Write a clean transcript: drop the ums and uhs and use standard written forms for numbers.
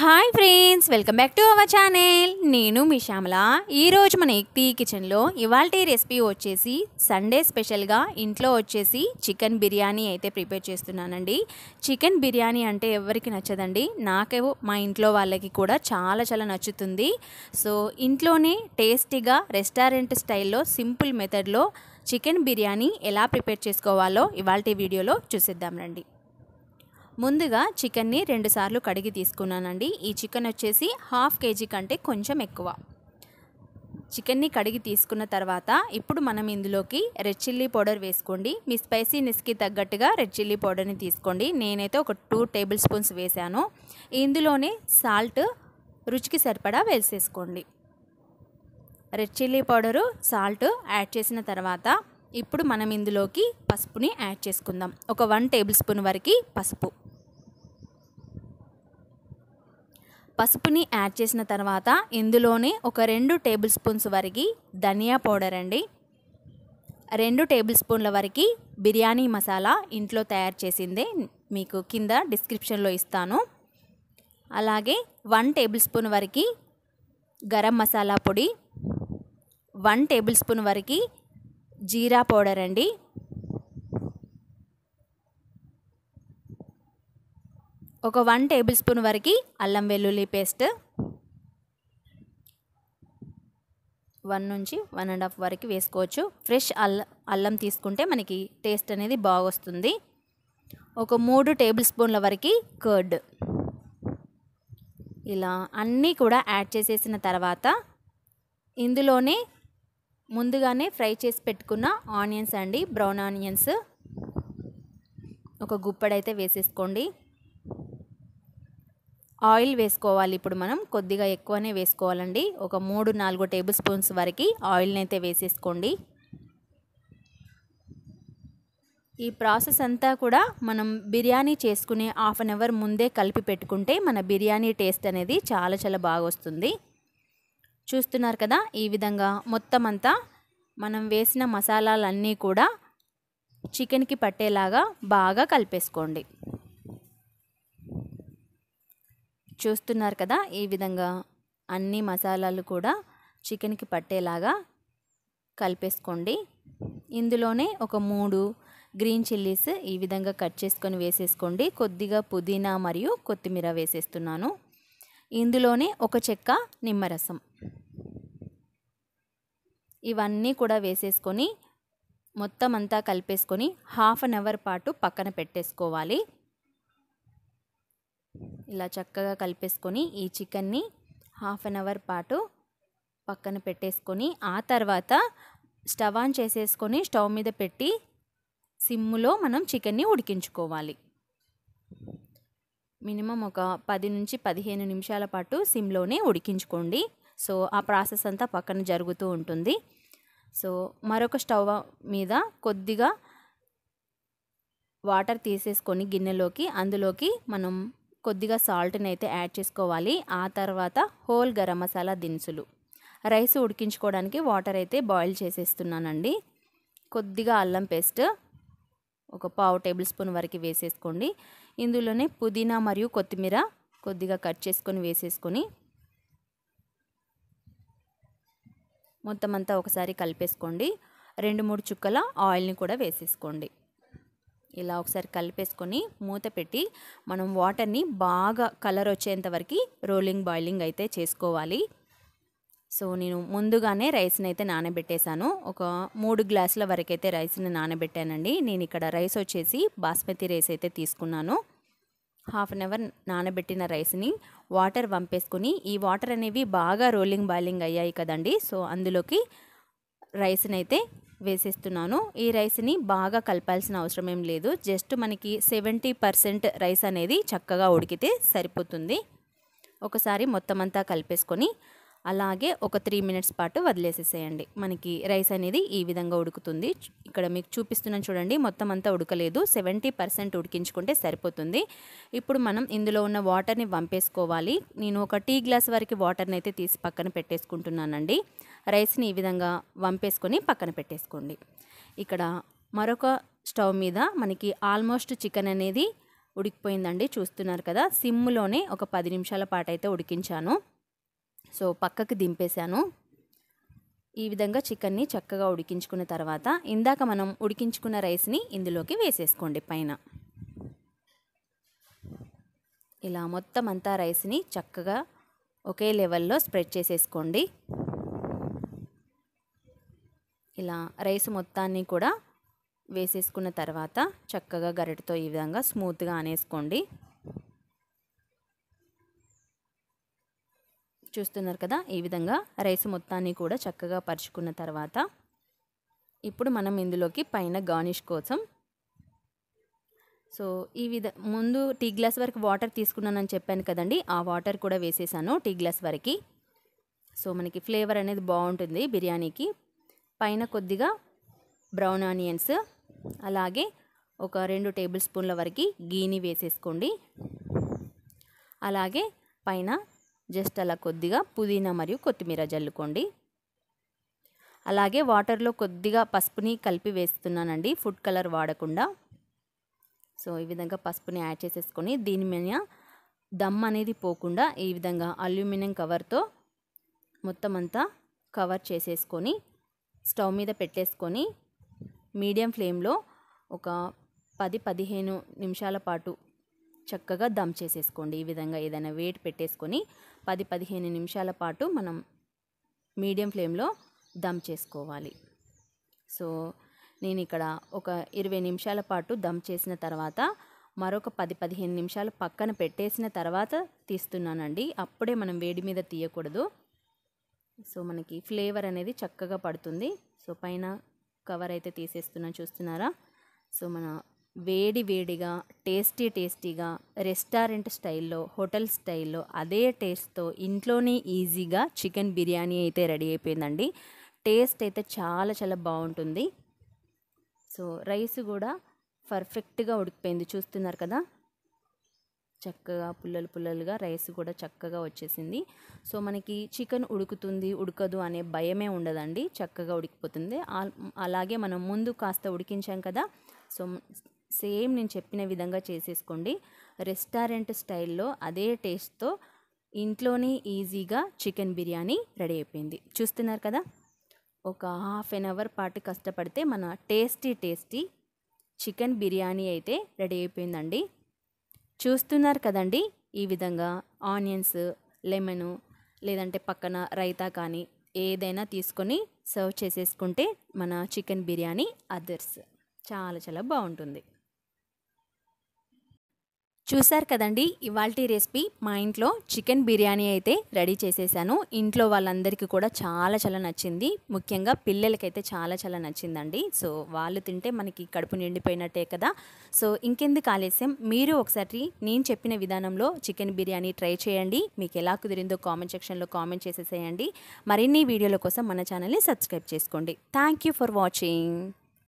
Hi friends, welcome back to our channel. నేను మీ శ్యామల. ఈరోజు మన ఎక్టీ కిచెన్లో ఇవాల్టి రెసిపీ వచ్చేసి సండే స్పెషల్గా ఇంట్లో వచ్చేసి చికెన్ బిర్యానీ అయితే ప్రిపేర్ చేస్తున్నానండి. చికెన్ బిర్యానీ అంటే ఎవరికి నచ్చదండి, నాకేవో మా ఇంట్లో వాళ్ళకి కూడా చాలా చాలా నచ్చుతుంది. సో ఇంట్లోనే టేస్టీగా రెస్టారెంట్ స్టైల్లో సింపుల్ మెథడ్లో చికెన్ బిర్యానీ ఎలా ప్రిపేర్ చేసుకోవాలో ఇవాల్టి వీడియోలో చూసేద్దాం రండి. ముందుగా చికెన్ని 2 సార్లు కడిగి తీసుకున్నానండి. ఈ చికెన్ వచ్చేసి 1/2 kg కంటే కొంచెం ఎక్కువ. చికెన్ని కడిగి తీసుకున్న తర్వాత ఇప్పుడు మనం ఇందులోకి రెడ్ చిల్లీ పౌడర్ వేసుకోండి. మీ స్పైసీనెస్కి తగ్గట్టుగా రెడ్ చిల్లీ పౌడర్ని తీసుకోండి. నేనైతే ఒక 2 టేబుల్ స్పూన్స్ వేసాను. ఇందులోనే సాల్ట్ రుచికి సరిపడా వేసేసుకోండి. Red chilli powder, salt add చేసిన తర్వాత ఇప్పుడు మనం ఇందులోకి పసుపుని యాడ్ చేసుకుందాం. ఒక 1 టేబుల్ స్పూన్ వరకు పసుపుని యాడ్ చేసిన తర్వాత ఇందులోనే ఒక 2 టేబుల్ స్పూన్స్ వరకు ధనియా పౌడర్ అండి, 2 టేబుల్ స్పూన్ల వరకు బిర్యానీ మసాలా ఇంట్లో తయారు చేసిందే, మీకు కింద డిస్క్రిప్షన్లో ఇస్తాను. అలాగే 1 టేబుల్ స్పూన్ వరకు గరం మసాలా పొడి, 1 టేబుల్ స్పూన్ వరకు జీరా పౌడర్ అండి, ఒక 1 టేబుల్ స్పూన్ వరకు అల్లం వెల్లుల్లి పేస్ట్, 1 నుంచి 1.5 వరకు వేసుకోవచ్చు. ఫ్రెష్ అల్లం తీసుకుంటే మనకి టేస్ట్ అనేది బాగొస్తుంది. ఒక 3 టేబుల్ స్పూన్ల వరకు కర్డ్. ఇలా అన్నీ కూడా యాడ్ చేసేసిన తర్వాత ఇందులోనే ముందుగానే ఫ్రై చేసి పెట్టుకున్న ఆనియన్స్ అండి, బ్రౌన్ ఆనియన్స్ ఒక గుప్పెడైతే వేసేసుకోండి. ఆయిల్ వేసుకోవాలి. ఇప్పుడు మనం కొద్దిగా ఎక్కువనే వేసుకోవాలండి. ఒక 3-4 టేబుల్ స్పూన్స్ వరకు ఆయిల్ని అయితే వేసేసుకోండి. ఈ ప్రాసెస్ అంతా కూడా మనం బిర్యానీ చేసుకునే 1/2 అవర్ ముందే కలిపి పెట్టుకుంటే మన బిర్యానీ టేస్ట్ అనేది చాలా చాలా బాగా వస్తుంది. చూస్తున్నారు కదా, ఈ విధంగా మొత్తం అంతా మనం వేసిన మసాలాలన్నీ కూడా చికెన్కి పట్టేలాగా బాగా కలిపేసుకోండి. చూస్తున్నారు కదా, ఈ విధంగా అన్ని మసాలాలు కూడా చికెన్కి పట్టేలాగా కలిపేసుకోండి. ఇందులోనే ఒక 3 గ్రీన్ చిల్లీస్ ఈ విధంగా కట్ చేసుకొని వేసేసుకోండి. కొద్దిగా పుదీనా మరియు కొత్తిమీర వేసేస్తున్నాను. ఇందులోనే ఒక చెక్క నిమ్మరసం, ఇవన్నీ కూడా వేసేసుకొని మొత్తం అంతా కలిపేసుకొని 1/2 అవర్ పాటు పక్కన పెట్టేసుకోవాలి. ఇలా చక్కగా కలిపేసుకొని ఈ చికెన్ని 1/2 అవర్ పాటు పక్కన పెట్టేసుకొని ఆ తర్వాత స్టవ్ ఆన్ చేసేసుకొని స్టవ్ మీద పెట్టి సిమ్ములో మనం చికెన్ని ఉడికించుకోవాలి. మినిమం ఒక 10 నుంచి 15 నిమిషాల పాటు సిమ్లోనే ఉడికించుకోండి. సో ఆ ప్రాసెస్ అంతా పక్కన జరుగుతూ ఉంటుంది. సో మరొక స్టవ్ మీద కొద్దిగా వాటర్ తీసేసుకొని గిన్నెలోకి అందులోకి మనం కొద్దిగా సాల్ట్ని అయితే యాడ్ చేసుకోవాలి. ఆ తర్వాత హోల్ గరం మసాలా దినుసులు, రైస్ ఉడికించుకోవడానికి వాటర్ అయితే బాయిల్ చేసేస్తున్నానండి. కొద్దిగా అల్లం పేస్ట్ ఒక 1/2 టేబుల్ స్పూన్ వరకు వేసేసుకోండి. ఇందులోనే పుదీనా మరియు కొత్తిమీర కొద్దిగా కట్ చేసుకొని వేసేసుకొని మొత్తం అంతా ఒకసారి కలిపేసుకోండి. 2-3 చుక్కల ఆయిల్ని కూడా వేసేసుకోండి. ఇలా ఒకసారి కలిపేసుకొని మూత పెట్టి మనం వాటర్ని బాగా కలర్ వచ్చేంత వరకు రోలింగ్ బాయిలింగ్ అయితే చేసుకోవాలి. సో నేను ముందుగానే రైస్ని అయితే నానబెట్టేశాను. ఒక 3 గ్లాసుల వరకు అయితే రైస్ని నానబెట్టానండి. నేను ఇక్కడ రైస్ వచ్చేసి బాస్మతి రైస్ అయితే తీసుకున్నాను. 1/2 అవర్ నానబెట్టిన రైస్ని వాటర్ వంపేసుకొని ఈ వాటర్ అనేవి బాగా రోలింగ్ బాయిలింగ్ అయ్యాయి కదండి. సో అందులోకి రైస్ని అయితే వేసేస్తున్నాను. ఈ రైస్ని బాగా కలపాల్సిన అవసరం ఏం లేదు. జస్ట్ మనకి 70% రైస్ అనేది చక్కగా ఉడికితే సరిపోతుంది. ఒకసారి మొత్తం అంతా కలిపేసుకొని అలాగే ఒక 3 మినిట్స్ పాటు వదిలేసేసేయండి. మనకి రైస్ అనేది ఈ విధంగా ఉడుకుతుంది. ఇక్కడ మీకు చూపిస్తున్నాను చూడండి, మొత్తం అంతా ఉడకలేదు, 70% ఉడికించుకుంటే సరిపోతుంది. ఇప్పుడు మనం ఇందులో ఉన్న వాటర్ని వంపేసుకోవాలి. నేను ఒక టీ గ్లాస్ వరకు వాటర్ని అయితే తీసి పక్కన పెట్టేసుకుంటున్నానండి. రైస్ని ఈ విధంగా వంపేసుకొని పక్కన పెట్టేసుకోండి. ఇక్కడ మరొక స్టవ్ మీద మనకి ఆల్మోస్ట్ చికెన్ అనేది ఉడికిపోయిందండి. చూస్తున్నారు కదా, సిమ్లోనే ఒక 10 నిమిషాల పాటు అయితే ఉడికించాను. సో పక్కకు దింపేశాను. ఈ విధంగా చికెన్ని చక్కగా ఉడికించుకున్న తర్వాత ఇందాక మనం ఉడికించుకున్న రైస్ని ఇందులోకి వేసేసుకోండి. పైన ఇలా మొత్తం అంతా రైస్ని చక్కగా ఒకే లెవెల్లో స్ప్రెడ్ చేసేసుకోండి. ఇలా రైస్ మొత్తాన్ని కూడా వేసేసుకున్న తర్వాత చక్కగా గరిటెతో ఈ విధంగా స్మూత్గా అనేసుకోండి. చూస్తున్నారు కదా, ఈ విధంగా రైస్ మొత్తాన్ని కూడా చక్కగా పరుచుకున్న తర్వాత ఇప్పుడు మనం ఇందులోకి పైన గార్నిష్ కోసం సో ముందు టీ గ్లాస్ వరకు వాటర్ తీసుకున్నానని చెప్పాను కదండి, ఆ వాటర్ కూడా వేసేసాను టీ గ్లాస్ వరకు. సో మనకి ఫ్లేవర్ అనేది బాగుంటుంది బిర్యానీకి. పైన కొద్దిగా బ్రౌన్ ఆనియన్స్, అలాగే ఒక 2 టేబుల్ స్పూన్ల వరకు గీని వేసేసుకోండి. అలాగే పైన జస్ట్ అలా కొద్దిగా పుదీనా మరియు కొత్తిమీర జల్లుకోండి. అలాగే వాటర్లో కొద్దిగా పసుపుని కలిపి వేస్తున్నానండి, ఫుడ్ కలర్ వాడకుండా. సో ఈ విధంగా పసుపుని యాడ్ చేసేసుకొని దీని మీద దమ్ అనేది పోకుండా ఈ విధంగా అల్యూమినియం కవర్తో మొత్తం అంతా కవర్ చేసేసుకొని స్టవ్ మీద పెట్టేసుకొని మీడియం ఫ్లేమ్లో ఒక 10-15 నిమిషాల పాటు చక్కగా దమ్ చేసేసుకోండి. ఈ విధంగా ఏదైనా వెయిట్ పెట్టేసుకొని 10-15 నిమిషాల పాటు మనం మీడియం ఫ్లేమ్లో దమ్ చేసుకోవాలి. సో నేను ఇక్కడ ఒక 20 నిమిషాల పాటు దమ్ చేసిన తర్వాత మరొక 10-15 నిమిషాలు పక్కన పెట్టేసిన తర్వాత తీస్తున్నానండి. అప్పుడే మనం వేడి మీద తీయకూడదు. సో మనకి ఫ్లేవర్ అనేది చక్కగా పడుతుంది. సో పైన కవర్ అయితే తీసేస్తున్నాను, చూస్తున్నారా. సో మన వేడిగా టేస్టీగా రెస్టారెంట్ స్టైల్లో, హోటల్ స్టైల్లో అదే టేస్ట్తో ఇంట్లోనే ఈజీగా చికెన్ బిర్యానీ అయితే రెడీ అయిపోయిందండి. టేస్ట్ అయితే చాలా బాగుంటుంది. సో రైస్ కూడా పర్ఫెక్ట్గా ఉడికిపోయింది, చూస్తున్నారు కదా. చక్కగా పుల్లలుగా రైస్ కూడా చక్కగా వచ్చేసింది. సో మనకి చికెన్ ఉడుకుతుంది ఉడకదు అనే భయమే ఉండదండి, చక్కగా ఉడికిపోతుంది. అలాగే మనం ముందు కాస్త ఉడికించాం కదా, సో సేమ్ నేను చెప్పిన విధంగా చేసేసుకోండి. రెస్టారెంట్ స్టైల్లో అదే టేస్ట్తో ఇంట్లోనే ఈజీగా చికెన్ బిర్యానీ రెడీ అయిపోయింది. చూస్తున్నారు కదా, ఒక ½ అన్ అవర్ పాటు కష్టపడితే మన టేస్టీ చికెన్ బిర్యానీ అయితే రెడీ అయిపోయిందండి. చూస్తున్నారు కదండి, ఈ విధంగా ఆనియన్స్, లెమను లేదంటే పక్కన రైతా కానీ ఏదైనా తీసుకొని సర్వ్ చేసేసుకుంటే మన చికెన్ బిర్యానీ అదర్స్ చాలా బాగుంటుంది. చూసారు కదండి, ఇవాల్టి రెసిపీ మా ఇంట్లో చికెన్ బిర్యానీ అయితే రెడీ చేసేసాను. ఇంట్లో వాళ్ళందరికీ కూడా చాలా నచ్చింది. ముఖ్యంగా పిల్లలకైతే చాలా నచ్చిందండి. సో వాళ్ళు తింటే మనకి కడుపు నిండిపోయినట్టే కదా. సో ఇంకెందుకు ఆలస్యం, మీరు ఒకసారి నేను చెప్పిన విధానంలో చికెన్ బిర్యానీ ట్రై చేయండి. మీకు ఎలా కుదిరిందో కామెంట్ సెక్షన్లో కామెంట్ చేసేసేయండి. మరిన్ని వీడియోల కోసం మన ఛానల్ని సబ్స్క్రైబ్ చేసుకోండి. Thank you for watching.